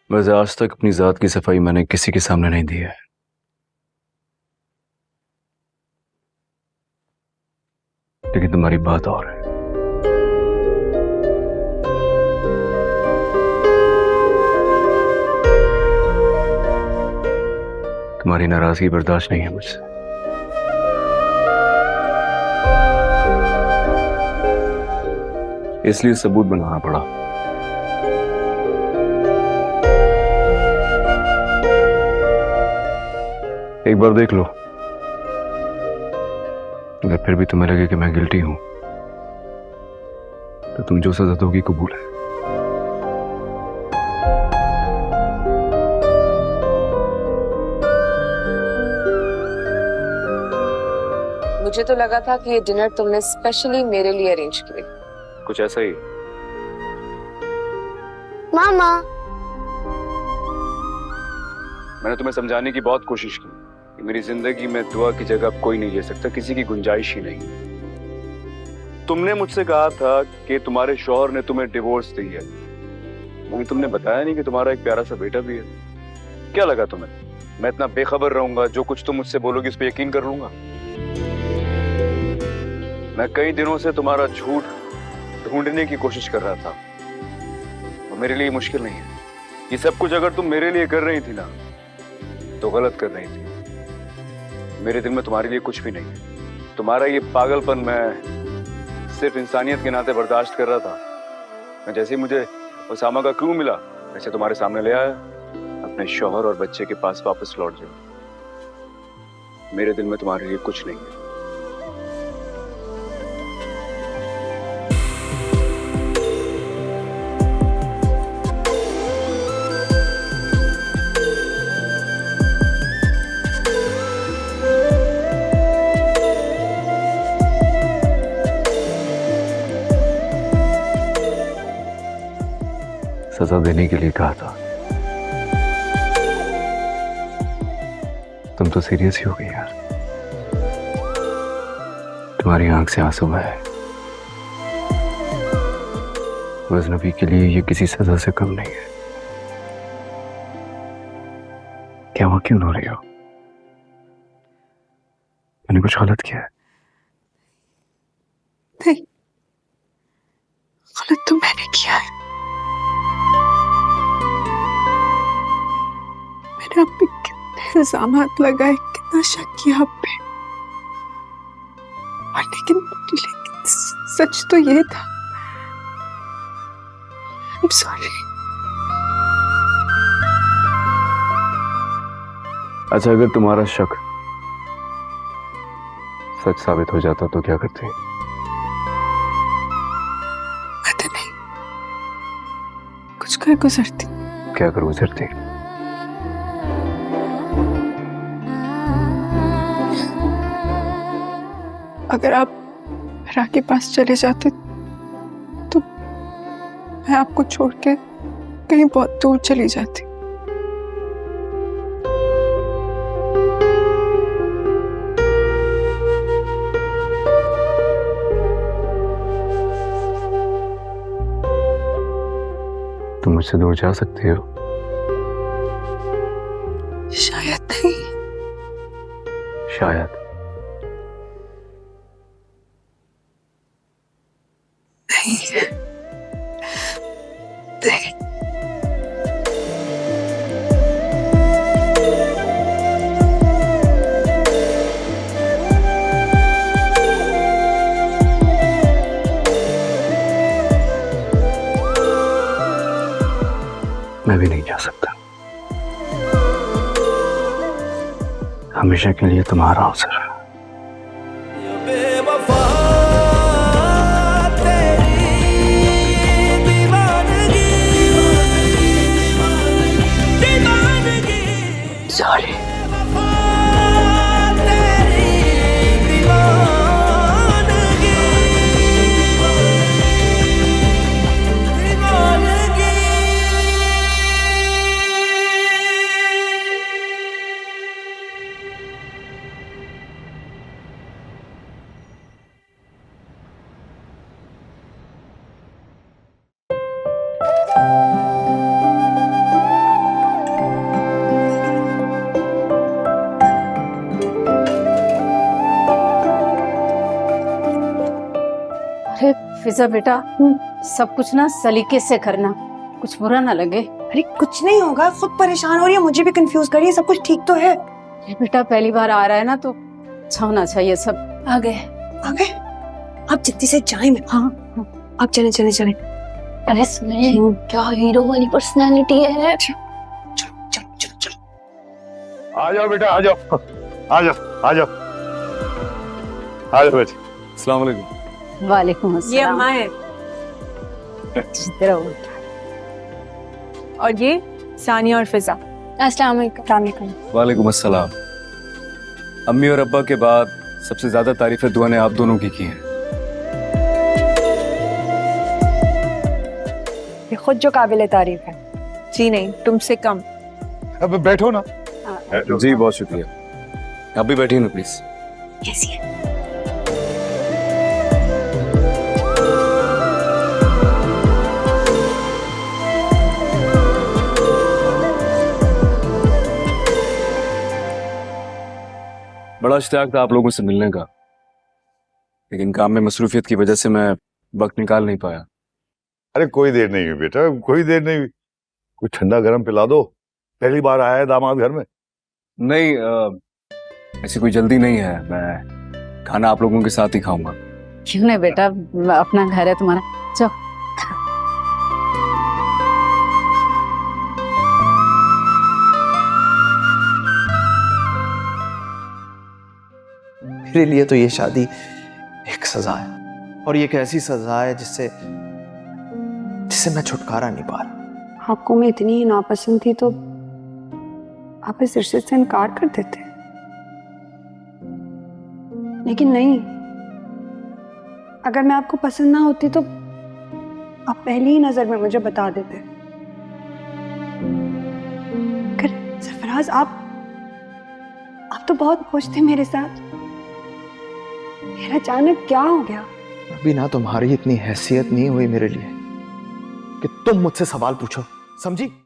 वैसे आज तक अपनी जात की सफाई मैंने किसी के सामने नहीं दी है। लेकिन तुम्हारी बात और है। तुम्हारी नाराजगी बर्दाश्त नहीं है मुझसे। इसलिए सबूत बनाना पड़ा। एक बार देख लो, अगर फिर भी तुम्हें लगे कि मैं गिल्टी हूं तो तुम जो सजा दोगी कबूल है। मुझे तो लगा था कि ये डिनर तुमने स्पेशली मेरे लिए अरेंज किया। कुछ ऐसा ही। मामा, मैंने तुम्हें समझाने की बहुत कोशिश की कि मेरी जिंदगी में दुआ की जगह अब कोई नहीं ले सकता, किसी की गुंजाइश ही नहीं। तुमने मुझसे कहा था कि तुम्हारे शौहर ने तुम्हें डिवोर्स दी है, मगर तुमने बताया नहीं कि तुम्हारा एक प्यारा सा बेटा भी है। क्या लगा तुम्हें मैं इतना बेखबर रहूंगा, जो कुछ तुम मुझसे बोलोगी उस पर यकीन कर लूंगा? मैं कई दिनों से तुम्हारा झूठ ढूंढने की कोशिश कर रहा था, और मेरे लिए मुश्किल नहीं है। ये सब कुछ अगर तुम मेरे लिए कर रही थी ना, तो गलत कर रही थी। मेरे दिल में तुम्हारे लिए कुछ भी नहीं है। तुम्हारा ये पागलपन मैं सिर्फ इंसानियत के नाते बर्दाश्त कर रहा था। मैं जैसे ही मुझे उसामा का क्लू मिला, वैसे तुम्हारे सामने ले आया। अपने शौहर और बच्चे के पास वापस लौट जाओ। मेरे दिल में तुम्हारे लिए कुछ नहीं है। सजा देने के लिए कहा था। तुम तो सीरियस ही हो गई यार। तुम्हारी आंख से आंसू है। अजनबी के लिए ये किसी सजा से कम नहीं है। क्या वहां क्यों रो रही हो? मैंने कुछ गलत किया है? नहीं, गलत तो मैंने किया है। मैंने आप पे कितने इल्जामात लगाए, कितना शक किया आप पे, और लेकिन सच तो ये था। I'm sorry। अच्छा, अगर तुम्हारा शक सच साबित हो जाता तो क्या करते? पता नहीं, कुछ कर गुजरती। क्या कर गुजरती? अगर आप रा के पास चले जाते तो मैं आपको छोड़ के कहीं बहुत दूर चली जाती। तुम मुझसे दूर जा सकती हो? शायद नहीं। शायद। नहीं, नहीं। मैं भी नहीं जा सकता। हमेशा के लिए तुम्हारा अवसर है। सॉरी। फिजा बेटा, सब कुछ ना सलीके से करना, कुछ बुरा ना लगे। अरे कुछ नहीं होगा, खुद परेशान हो रही है, मुझे भी कंफ्यूज कर रही है, सब कुछ ठीक तो है। ये बेटा पहली बार आ रहा है ना, तो अच्छा होना चाहिए सब। आ गए आप जिद्दी से जाए मैं। हाँ आप चले चले चले। अरे सुने, क्या हीरो वाली पर्सनालिटी है। चलो चलो चलो चलो। आ जाओ बेटा, आ जाओ आ जाओ आ जाओ आ जाओ बेटा। अस्सलाम वालेकुम। वालेकुम ये अस्सलाम। अम्मा है जिधर हो। और ये सानिया और फिजा। अस्सलाम वालेकुम। वालेकुम अस्सलाम। अम्मी और अब्बा के बाद सबसे ज्यादा तारीफें दुआ ने आप दोनों की हैं। ये खुद जो काबिल तारीफ है। जी नहीं, तुमसे कम। अब बैठो ना। जी बहुत शुक्रिया। आप भी बैठिए ना प्लीज। कैसी है? बड़ा इश्तियाक था आप लोगों से मिलने का, लेकिन काम में मसरूफियत की वजह से मैं वक्त निकाल नहीं पाया। अरे कोई देर नहीं हुई बेटा, कोई देर नहीं हुई। कुछ ठंडा गरम पिला दो, पहली बार आया है दामाद घर में। नहीं ऐसी कोई जल्दी नहीं है, मैं खाना आप लोगों के साथ ही खाऊंगा। क्यों नहीं बेटा, अपना घर है तुम्हारा, जाओ। मेरे लिए तो ये शादी एक सजा है, और ये एक ऐसी सजा है जिससे मैं छुटकारा नहीं पा रहा। आपको मैं इतनी ही नापसंद थी तो आप इस रिश्ते से इनकार कर देते, लेकिन नहीं। अगर मैं आपको पसंद ना होती तो आप पहली ही नजर में मुझे बता देते। कर सरफराज, आप तो बहुत खुश थे मेरे साथ, फिर अचानक क्या हो गया? अभी ना तुम्हारी इतनी हैसियत नहीं हुई मेरे लिए कि तुम मुझसे सवाल पूछो, समझी?